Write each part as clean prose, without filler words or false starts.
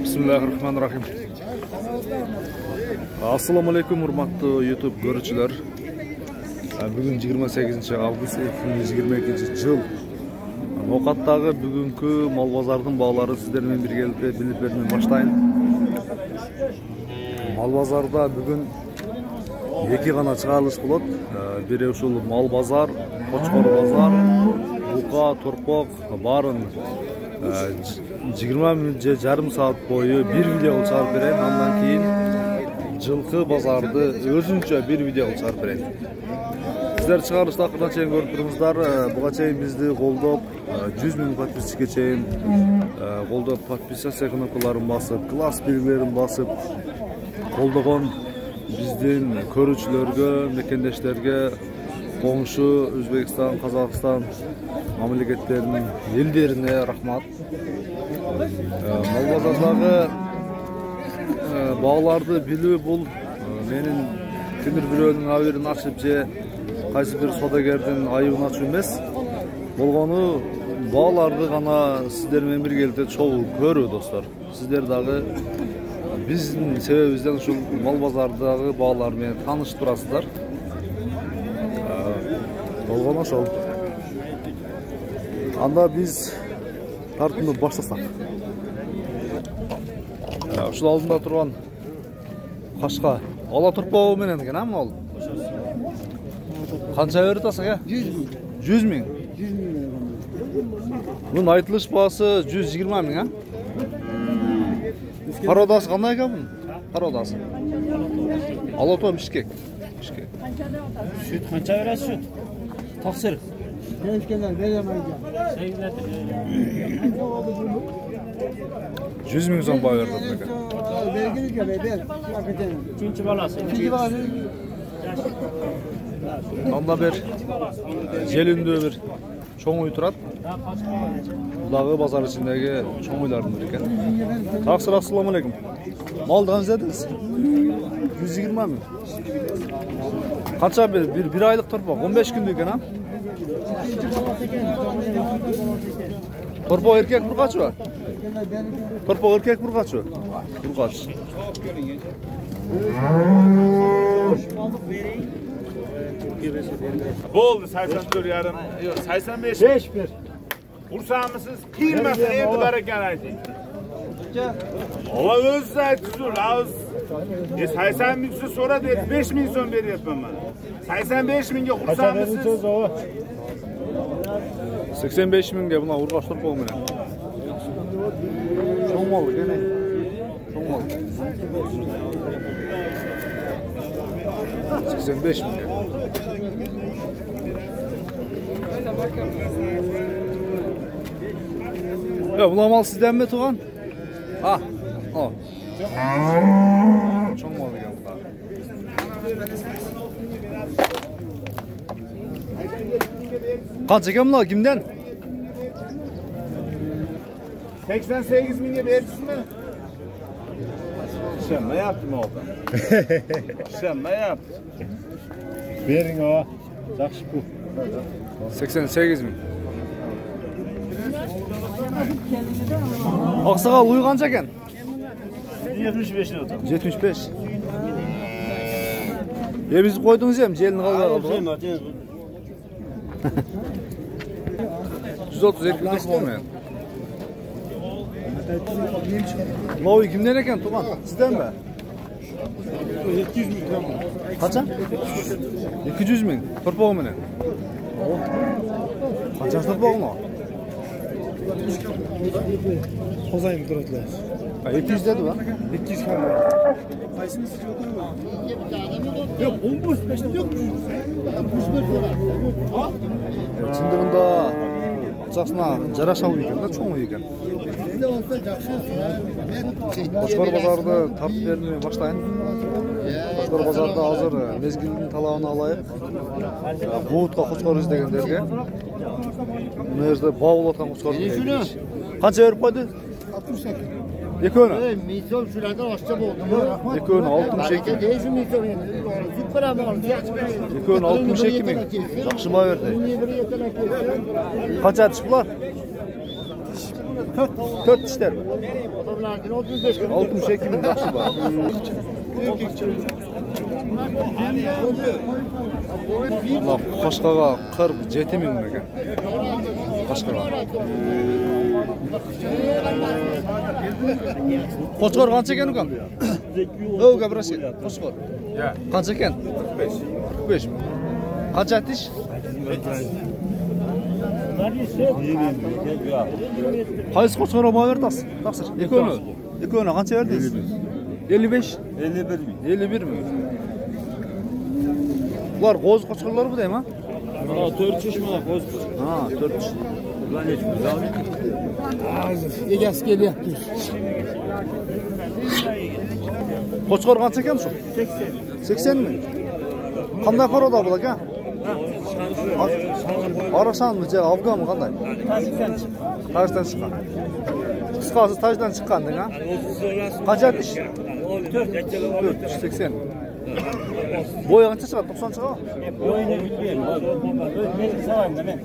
Bismillahirrahmanirrahim. Assalamu alaikum urmatlı YouTube görücüler. Bugün 28 avgust 2022 yıl. Noqatdagi bugungi mol bozorning bağlari sizlarga birgalikda bilib bermay başlayın. Mol bozorda bugun iki gana chiqarilish bo'ladi. Biri uşul mol bozor, Qo'chqor bozor, buqa, turpoq barin 20 minut yarım saat boyu bir video çıkarıp bereyim. Ondan keyin жылқы базарды өзүнчө bir video çıkarıp bereyim. Sizler çıkarış takırdan çeyin görüp durumuzlar. Buğa çeyin bizdi qoldop 100 000 подписчикке çeyin qoldop подписаться кнопкаларын басып, класс белгилерин басып қолдаған биздин көрүүчүлөргө, мекендештерге, коңшу Өзбекстан, Казакстан мамлекеттеринин элдерине рахмат. Мал базардагы bağlarda bilүү бул менин кимдир бирөөнүн абырын ачып же кайсы бир содагердин айыбын ачуу эмес. Болгону bağларды гана сиздер менен биргеликте чогуу көрүү достор. Сиздер дагы биздин себебибизден ушул мал базардагы bağлар менен таанышып турасыздар. Болгону ошол. Анда биз тартымды баштасак. Ушул алдында турган кашка ала турпогу менен экен, а мол. Канча берип атасың, а? 100 000. Бунун айтылыш баасы 120 000, а? Пародасы кандай экен бунун? Пародасы. Алото Бишкек. Süt kança verir süt? Taksir. Keşkeler veremeyiz. 100 000 so'm boy berdi ekan. Belgili göbeği Üçüncü balası. Onda bir jelindөө bir çoң үй турат. Buлагы базар ичиндеги çoң уйлардын бири экен. Таксыр, ассаламу алейкум. Малды канча дедиңиз? 120 000. Канча bir айлык торпок, 15 күндүк экен, а? Торпок эркек bir kaçı var? Torpaq erkek bir kaçı? Bir kaç. Oldu 84 yarım. Yok 85. 5-1. Kursamısınız kıyılmasın evde bereken aydı. Ola öz zaytüzür ağız. 80 bin sonra da 5 bin son veriyor bana. 85 binge kursamısınız. 85 000'ge buna urgaç torpaq menen. Çoң mal gene. Çoң mal. 85 000. Ya bu mal sizden mi tuğan? Ha. O. Çoң mal ekan bular. Qancha ekan bular kimden? 88 binge verirsin mi? Sen ne yaptın orada? Sen ne yaptın? Verin o. Yaxşı bu. 88 000. Aksakal uyu kança eken? 75 lira. 75. Bizi koydunuz ya, jelini kaldı. 130 ekmek olmayan. Lovi kimden eken Tuman? Sizden mi? 700 000 lira. Kaça? 200 000. Torpağım mı ne? Kaça torpağım o? Kozayım duratlar. 200 dedi lan. 200 kaldı. Kaysınız yok. Yok 15 yok. Şimdi bunda açasına jaraşalı ekan da, çoң ekan. Qo'chqor bozorida tartib bermay başlayın. Qo'chqor bozorida hozir mezgilning talabini alayık. Buğutqa qo'chqor izdegenlerge. Bu yerda bağlatgan qo'chqor. Qancha berib qo'ydi? 68. Ekoni. Misol shulardan oshcha bo'ldi. Ekoni 62. Deysiz misol endi. Super amal. Ekoni 62 000. Yaxshi baho berdi. Qancha aytish bular? 4 dişler mi? Adamlardan 35 lira. 62 bin yaxşı var. Allah Qo'shqaga 47 ming ekan. Qo'shqaga. Qo'chqor qancha ekan uka? O gabrasi. Qo'chqor. Qancha ekan? 45 ming. Qancha aytish? Qaysi qo'chqor olib berasiz? Taqsir. Ikkovini qancha berdingiz? 55. 51 ming. Bular qo'z qo'chqorlar bu deymi? Mana 4 mana qo'z. Ha, 4. Egasi kelyapti. Qo'chqor qancha ekan shu? 80 ming. Qanday qarada bu aka? Arasanmi, Afg'onmi qanday? Tajdan chiqqan. Qisqasi tajdan chiqqanding ha? Qancha ish? 480. Bo'yi qancha chiqadi? 90 chiqadi? Bo'yini bilmayman. Men savamda men.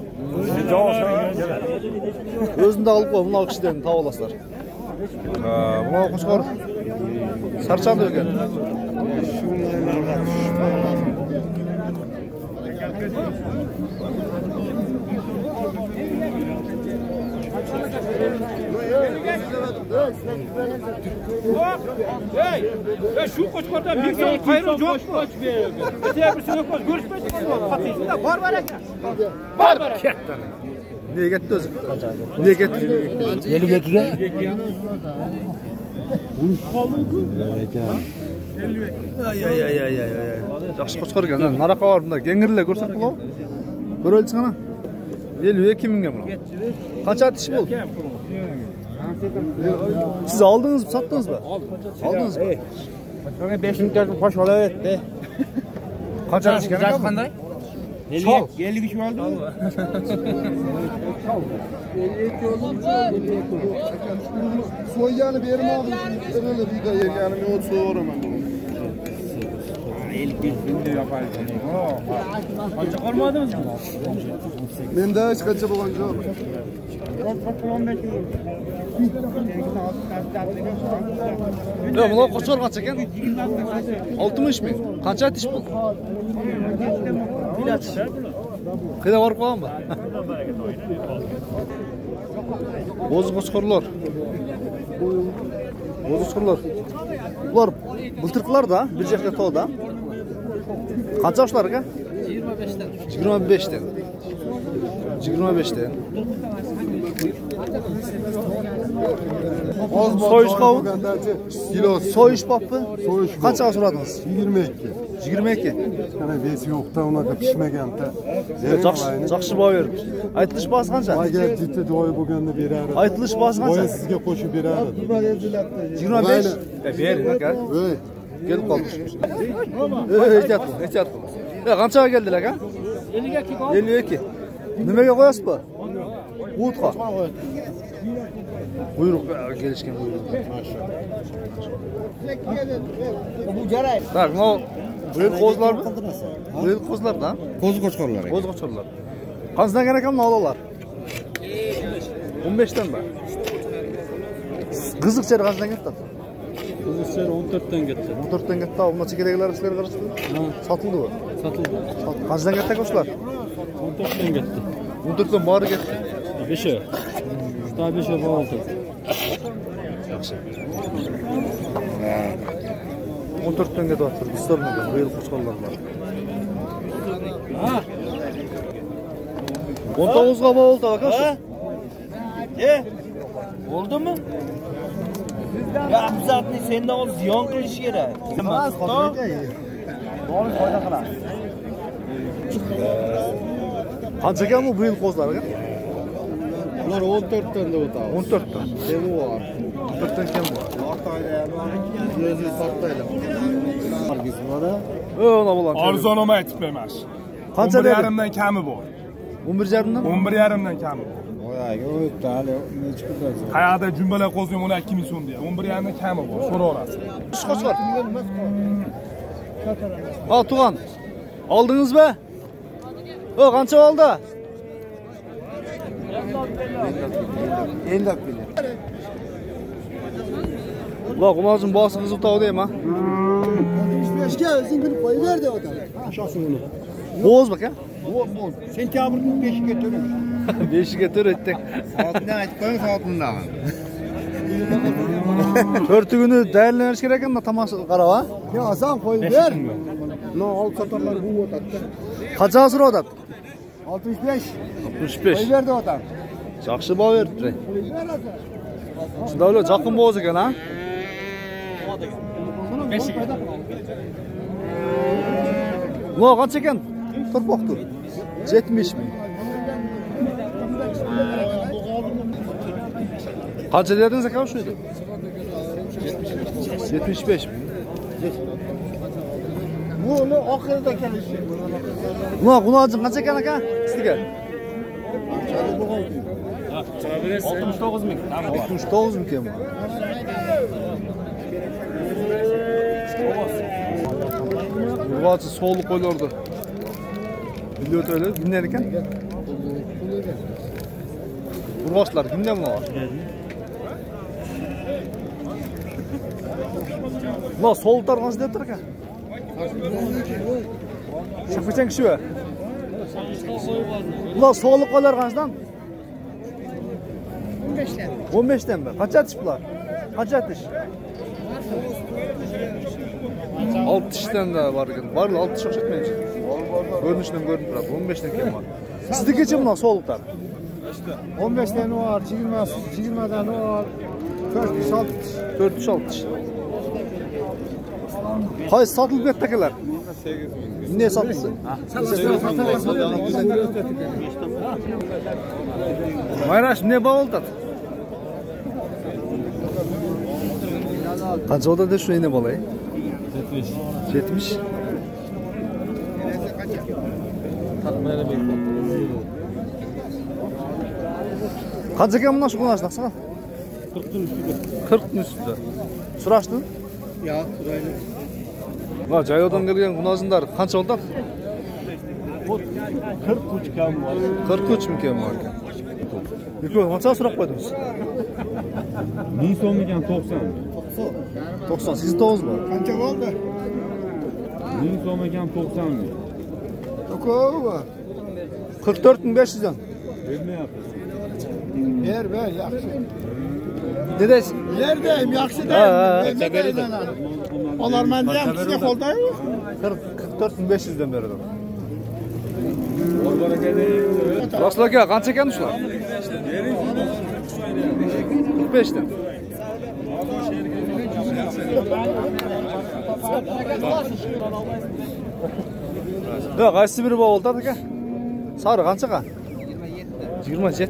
O'zingda olib qo'y, bunday kishilarni tavib olasizlar. Ha, bu qo'chqor sarchandi ekan. Hey, şu qo'chqordan bir so'm qayrim yo'qmi? Birisini ko'z ko'rishmaydi. Bor ekan. Bor ekan. Nega ketdi o'zi? Nega ketdi? 52 ga. Ay. Yaxshi qo'chqor ekan. Naraqa bor bunda. Gengirlar ko'rsat bu. Ko'raylik chiqana. 52 mingga buni. Qancha atish bu? Siz aldingizmi, satdingizmi? Aldingizmi? Sana 5 ming tane qo'sh olaverdi. Qancha atish kerak? Qanday? 50 kishi oldi. So'ygani bermoqdim. Öyle vida yeganim yo'q, so'raman. 50 mingni yo'qoldi. Qancha qolmadingizmi? Menda hech qancha bo'lgan yo'q. Yo, buni qo'chqor qancha ekan? 60 ming. Qancha atish bu? Qila borib qo'yganmi? Bo'z qo'chqorlar. Bo'z qo'chqorlar. Bular bultirqilarda, bir joyga to'da. Qancha yoshlar aka? 25 dan. 25 dan. So'yish qavun. Kilo So'yish poppi. So'yish. Qancha so'radingiz? 22. 22. Mana besi yo'qda, unaqa pishmaganda. Yaxshi baho berib. Aytilish bahosi qancha? Agar jitti joyi bo'lganda beradi. Aytilish bahosi qancha? Boya sizga qo'shib beradi. 25. Bering aka. Ey, Kelib qoldi. Ehtiyot qil. Qanchaga keldilar aka? 52. Nimaga qo'yasiz bu? O'tqa. Buyruq kelishgan buyruq. bu jarayt. Tak, bu bo'yil qo'zlarmi? Bo'yil qo'zlardan? Qo'zi qo'chqorlar. Qo'z qo'chqorlar. Qanchadan ekanmi olalar? 15 dan mi? Qiziqchari qanchadan ketdi? Qiziqchari 14 dan ketdi. 14 dan ketdi. Unda chekaragilar sizlarga qarashdi. Sotildi bu. Sotildi. Qanchadan ketdi aka shular? 14 dan ketdi. 14 dan bori ketdi. 5'e. Daha 5'e bağlı. Yaxshi. 14 dan ketyapti. Bizlarga bo'yil qo'chqorlar bor. Ha. 19 ga bo'ldi aka shu. Bo'ldimi? Ya Abzatni sendan o'z ziyon qilish kerak. Emas, xotinga. Bori foyda qiladi. Qancha ekan bu bo'yil qo'zlarga? Ular 14 dan da o'tadi. 14 dan. Kemi bor. 14 dan kam bor. Ortayda ham bor. O'zi sotmaydi. Hargiz mana. Ona bo'lar. Arzon olmay aytib emas. Qancha dedi? 11,5 dan kami bor. 11,5 dan? 11,5 dan kami bor. Oyaga o'tdi, hali necha kundan. Qayerda jumbalar qo'zim 12 ming so'm deydi. 11,5 dan kami bor. So'raverasiz. Qo'chqor. Ha, tug'an. Oldingizmi? O, qancha oldi? 50 bile. La Kunal'cığım bağısı kızıl tavu değil mi ha? 65'ke özün bir koyu ver de odan. Aşağısın onu. Boğaz bak ya. Bol. Sentyabr'ın 5'i götürür. Beşi getir ettik. Saatine aytkoyun saatinde. Örtügünü değerleniriz gereken de tamam karava. Ya asan koyu ver. No al satarlar bu otatta. Kaça sıra odat? 65. 65. Koyu ver de odan. Жақсы bağ verdi. Şunda öyle жақын boğaz eken ha? Ne kaç eken? Turpoktur. 70 mi? Kaç ederdiniz eken şuydu? 75 mi? Bunu ahırda gelişi. Ne Kunal'cığım kaç eken eken? Sizge? 69 bin. 69 mi ken bu? Burgacı soğuluk koyuyordu. Biliyor öyle dinlerken. Burgaçlar dinle mi var? La soğuluklar nasıl diyor ki? Şafıçan kişi mi? La soğuluk koyuyor kaçtan? 15'ten mi? Kaç atış bunlar? Kaç atış? 6 işten de var ekan. Var 6 iş çekmeyince. Görünüşten görünüp duradi. 15'ten kim var? Sizde kecha bunlar soğuluklar. 15'ten var, 20'den var. 4-6 iş. Hay satılıp ettekeler. Ne satılsın? Mayraş ne bağ oldu? Kaça oda da şu ne balayı? 70. Kaç eken bunlar şu kunaşlar sana? 40'ın üstünde. Suraştın? Ya, sırayla. La Jayo'dan gelgen kunazınlar kança oldu? 40 kam var. 43 mi ken var eken? Yükü kança surak koydunuz? 1000 so'm ekan 90. 90, siz 9 mu? Kancha oldu? 1000 so'm ekan 90 bin. Ko'p. 44.500'dan. Ver, yaxshi. Ne dersin? Yerdeyim, yaxshi Ha, deyim. Onlar mende ham sizga qo'ldayu. 44.500'dan beri. Rasul aka qancha ekan shular? 45'dan. Ya qaysi biri bo'ldi aka? Sari qanchaga? 27.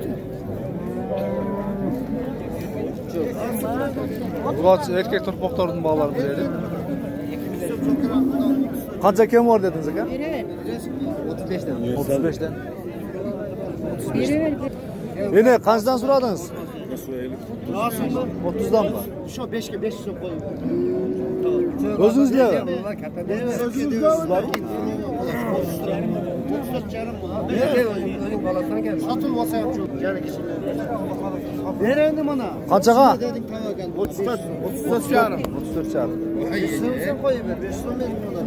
Burgaç erkek turpoqlarının bağları bilelim. Qancha kem var dediniz aka? 35'ten. 35'ten. Yine qanchadan so'radingiz? 30'dan mı? Shu 5 ga 5 so'm qo'ying. O'zingizga. Satıl olsa ham shu. Ver endi mana. Qanchaga? 34 yarim. 34 yarim. Sen qo'yib ber, 5 so'm ber buna.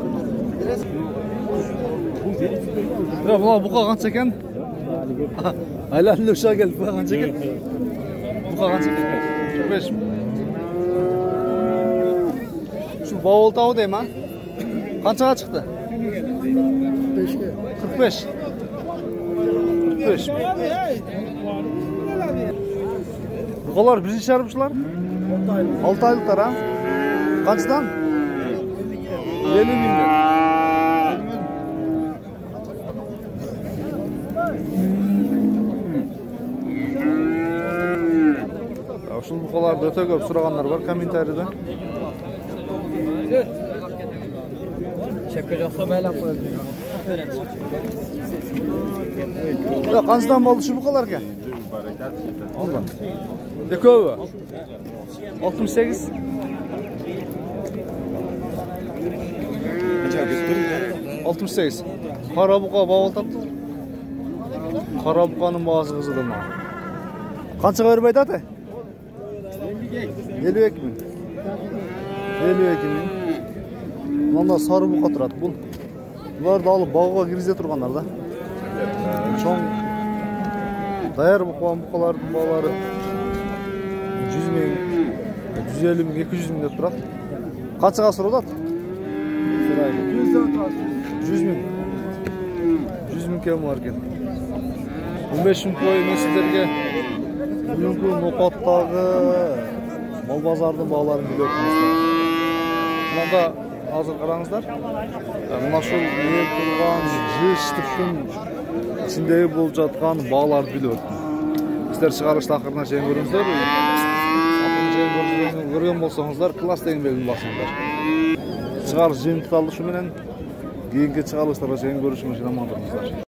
Ya bu qancha ekan? Aylanib o'sha keldi. Bu qancha ekan? Bu qancha ekan? 45 mi? Şu bavul tavu deyim ha? Qanchaga chiqdi? 45. 45. Buqalar birinchi sharipchilar? 6 oyliklar ha? Qanchadan? 50 mingdan. Şu buqalarda o'ta ko'p so'raganlar bor kommentariyada. Şaka yoksa baylab qo'yadi. Ya qanchadan bo'ldi shu buqalarga? Allah. Ne ko'pi? 68. Altmış sekiz. Qara buqa bavul tapdı. Qara buqanın bazı qızıdır mı? Qanchaga berib aytadi? 52 ming. 52 ming. Manda sarı buqa turadi bu. Bularni olib bog'ga kirgize turganlar da. Cho'ng dayar buqalarning bolalari 100 ming, 150 ming, 200 ming deb turadi. Qanchaga so'radi? 100 ming. 100 ming kam var ekan. 15 ming qo'y men sizlarga bugungi No'qotdagi mol bozorining bog'larini bilyapsizlar. Bunda hozir qarangizlar. Mana shu yer turgan jishtiqning içindagi bo'lib жатқан bog'larni bilyapman. Sizlar chiqarish taqiridan keyin ko'ringizlar. Ko'rgan bo'lsangizlar, klass degan belgini bosinglar. Chiqarish jimtaldi shu bilan keyingi chiqarishlarga keyin ko'rishimiz mumkin.